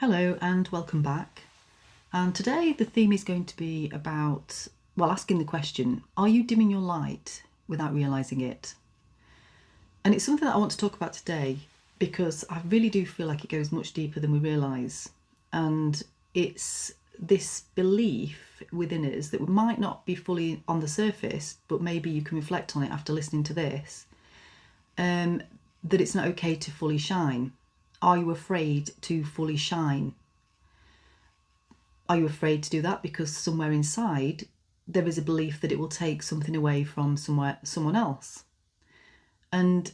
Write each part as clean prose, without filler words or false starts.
Hello and welcome back. And today the theme is going to be about, asking the question, are you dimming your light without realising it? And it's something that I want to talk about today because I really do feel like it goes much deeper than we realise. And it's this belief within us that might not be fully on the surface, but maybe you can reflect on it after listening to this, that it's not okay to fully shine. Are you afraid to fully shine? Are you afraid to do that because somewhere inside there is a belief that it will take something away from someone else? And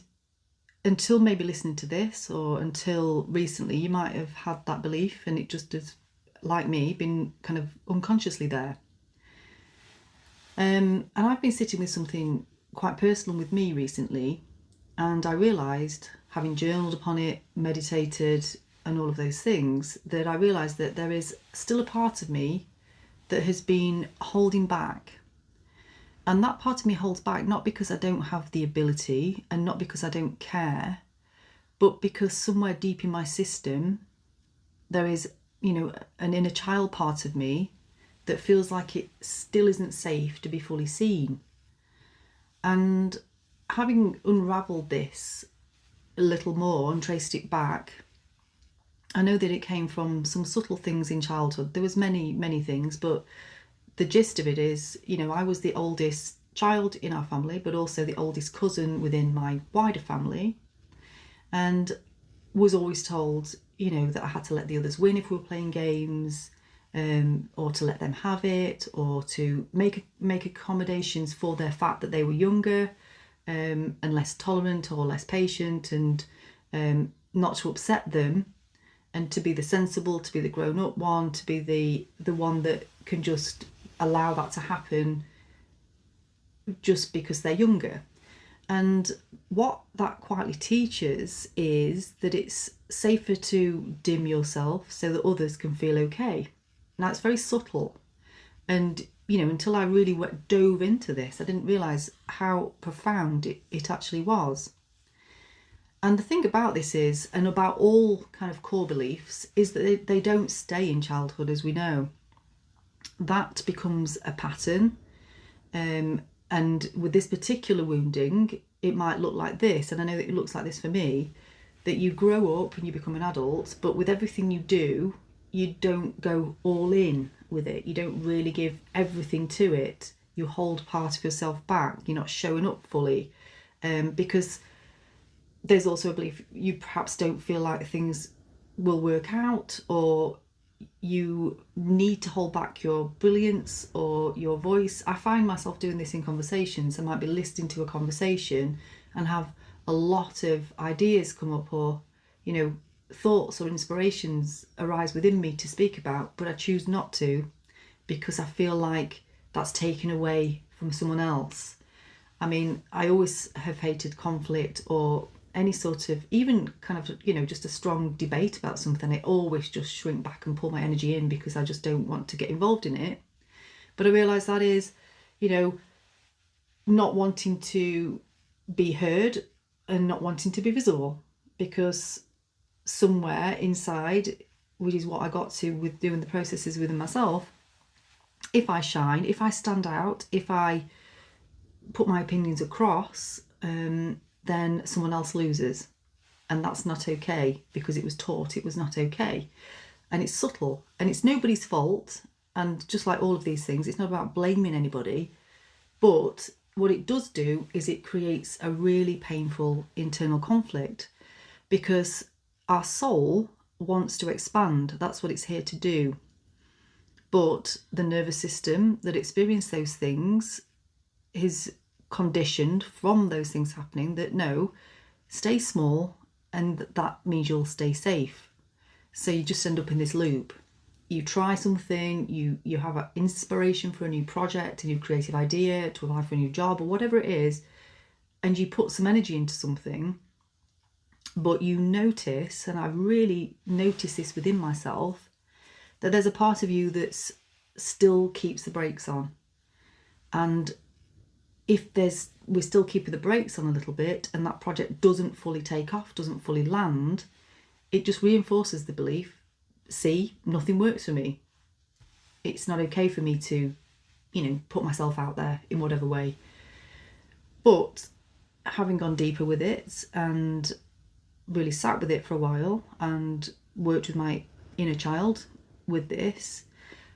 until maybe listening to this, or until recently, you might have had that belief and it just has, like me, been kind of unconsciously there. And I've been sitting with something quite personal with me recently, and I realised, having journaled upon it, meditated, and all of those things, that I realised that there is still a part of me that has been holding back. And that part of me holds back not because I don't have the ability and not because I don't care, but because somewhere deep in my system there is, an inner child part of me that feels like it still isn't safe to be fully seen. And having unravelled this a little more and traced it back, I know that it came from some subtle things in childhood. There was many things, but the gist of it is, I was the oldest child in our family, but also the oldest cousin within my wider family, and was always told, that I had to let the others win if we were playing games, or to let them have it, or to make accommodations for their fact that they were younger, and less tolerant or less patient, and not to upset them, and to be the sensible, to be the grown-up one, to be the one that can just allow that to happen just because they're younger. And what that quietly teaches is that it's safer to dim yourself so that others can feel okay. Now, it's very subtle, and until I really dove into this, I didn't realise how profound it actually was. And the thing about this is, and about all kind of core beliefs, is that they don't stay in childhood, as we know. That becomes a pattern. And with this particular wounding, it might look like this. And I know that it looks like this for me, that you grow up and you become an adult, but with everything you do, you don't go all in with it. You don't really give everything to it. You hold part of yourself back. You're not showing up fully, because there's also a belief you perhaps don't feel like things will work out, or you need to hold back your brilliance or your voice. I find myself doing this in conversations. I might be listening to a conversation and have a lot of ideas come up, or thoughts or inspirations arise within me to speak about, but I choose not to because I feel like that's taken away from someone else. I mean, I always have hated conflict, or any sort of, even kind of, just a strong debate about something. I always just shrink back and pull my energy in because I just don't want to get involved in it. But I realise that is, not wanting to be heard and not wanting to be visible, because somewhere inside, which is what I got to with doing the processes within myself, if I shine, if I stand out, if I put my opinions across, then someone else loses. And that's not okay, because it was taught it was not okay. And it's subtle, and it's nobody's fault. And just like all of these things, it's not about blaming anybody. But what it does do is it creates a really painful internal conflict, because our soul wants to expand. That's what it's here to do. But the nervous system that experiences those things is conditioned from those things happening that no, stay small, and that means you'll stay safe. So you just end up in this loop. You try something, you have an inspiration for a new project, a new creative idea, to apply for a new job or whatever it is, and you put some energy into something, but you notice, and I've really noticed this within myself, that there's a part of you that still keeps the brakes on. And if we're still keeping the brakes on a little bit, and that project doesn't fully take off, doesn't fully land, it just reinforces the belief see, nothing works for me. It's not okay for me to, put myself out there in whatever way. But having gone deeper with it and really sat with it for a while and worked with my inner child with this,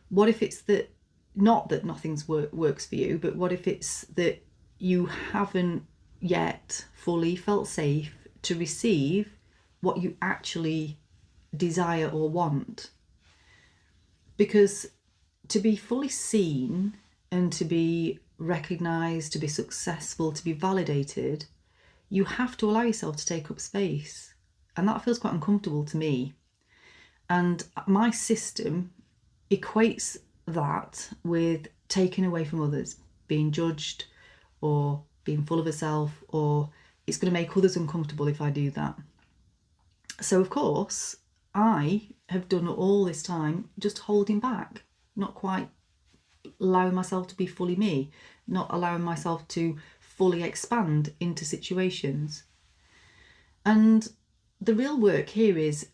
what if it's that, not that nothing's works for you, but what if it's that you haven't yet fully felt safe to receive what you actually desire or want? Because to be fully seen and to be recognised, to be successful, to be validated, you have to allow yourself to take up space. And that feels quite uncomfortable to me. And my system equates that with taking away from others, being judged or being full of herself, or it's going to make others uncomfortable if I do that. So of course, I have done all this time just holding back, not quite allowing myself to be fully me, not allowing myself to fully expand into situations. And the real work here is,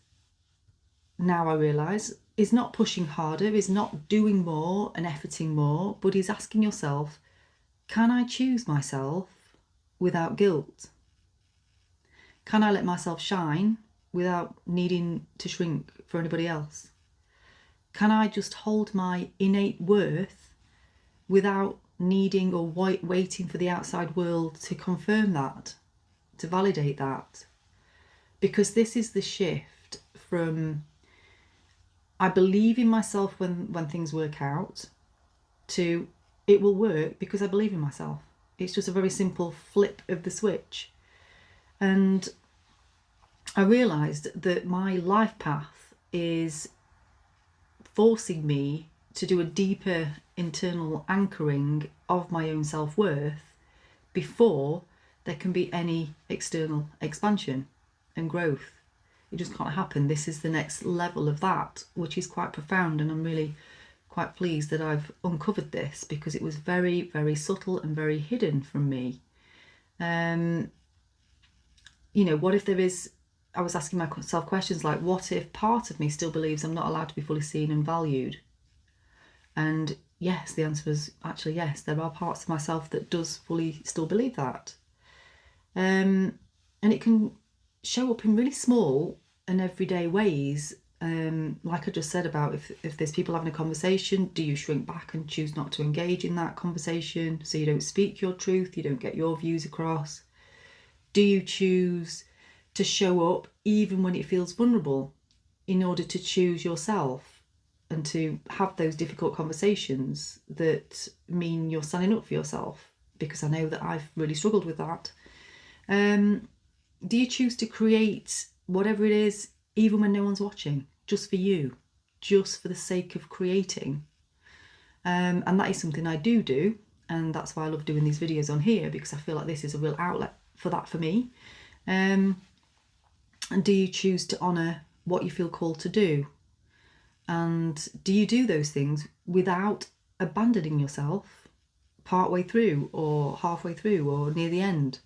now I realise, is not pushing harder, is not doing more and efforting more, but is asking yourself, can I choose myself without guilt? Can I let myself shine without needing to shrink for anybody else? Can I just hold my innate worth without needing or waiting for the outside world to confirm that, to validate that? Because this is the shift from I believe in myself when things work out to it will work because I believe in myself. It's just a very simple flip of the switch. And I realised that my life path is forcing me to do a deeper internal anchoring of my own self-worth before there can be any external expansion and growth. It just can't happen. This is the next level of that, which is quite profound, and I'm really quite pleased that I've uncovered this because it was very, very subtle and very hidden from me. What if there is, I was asking myself questions like, what if part of me still believes I'm not allowed to be fully seen and valued? And yes, the answer is actually yes, there are parts of myself that does fully still believe that. And it can show up in really small and everyday ways. Like I just said about if there's people having a conversation, do you shrink back and choose not to engage in that conversation so you don't speak your truth, you don't get your views across? Do you choose to show up even when it feels vulnerable in order to choose yourself and to have those difficult conversations that mean you're standing up for yourself? Because I know that I've really struggled with that. Do you choose to create whatever it is, even when no one's watching, just for you, just for the sake of creating? And that is something I do. And that's why I love doing these videos on here, because I feel like this is a real outlet for that for me. And do you choose to honour what you feel called to do? And do you do those things without abandoning yourself partway through or halfway through or near the end?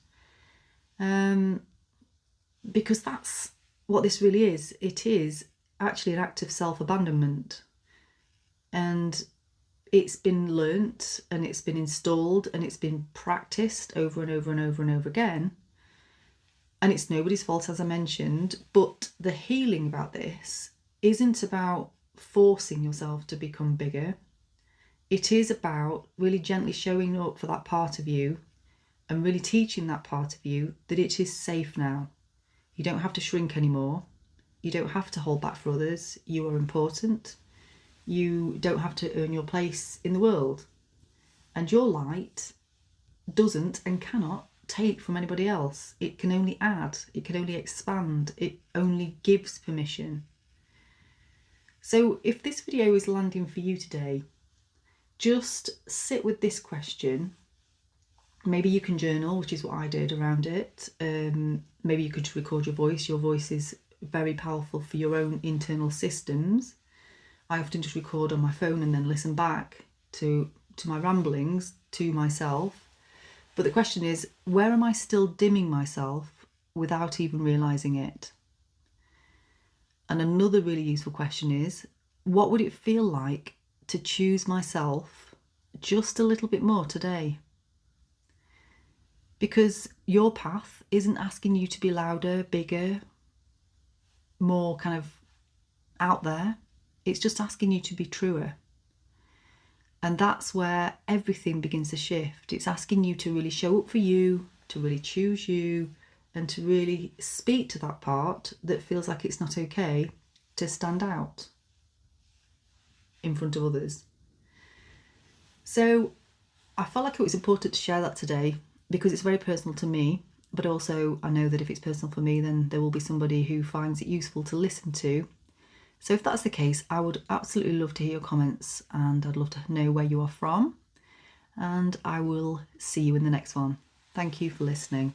Because that's what this really is. It is actually an act of self-abandonment. And it's been learnt and it's been installed and it's been practiced over and over and over and over again. And it's nobody's fault, as I mentioned, but the healing about this isn't about forcing yourself to become bigger. It is about really gently showing up for that part of you and really teaching that part of you that it is safe now. You don't have to shrink anymore. You don't have to hold back for others. You are important. You don't have to earn your place in the world. And your light doesn't and cannot take from anybody else. It can only add, it can only expand, it only gives permission. So if this video is landing for you today, just sit with this question. Maybe you can journal, which is what I did around it. Maybe you could record your voice. Your voice is very powerful for your own internal systems. I often just record on my phone and then listen back to my ramblings to myself. But the question is, where am I still dimming myself without even realising it? And another really useful question is, what would it feel like to choose myself just a little bit more today? Because your path isn't asking you to be louder, bigger, more kind of out there. It's just asking you to be truer. And that's where everything begins to shift. It's asking you to really show up for you, to really choose you, and to really speak to that part that feels like it's not okay to stand out in front of others. So I felt like it was important to share that today because it's very personal to me, but also I know that if it's personal for me, then there will be somebody who finds it useful to listen to. So if that's the case, I would absolutely love to hear your comments, and I'd love to know where you are from, and I will see you in the next one. Thank you for listening.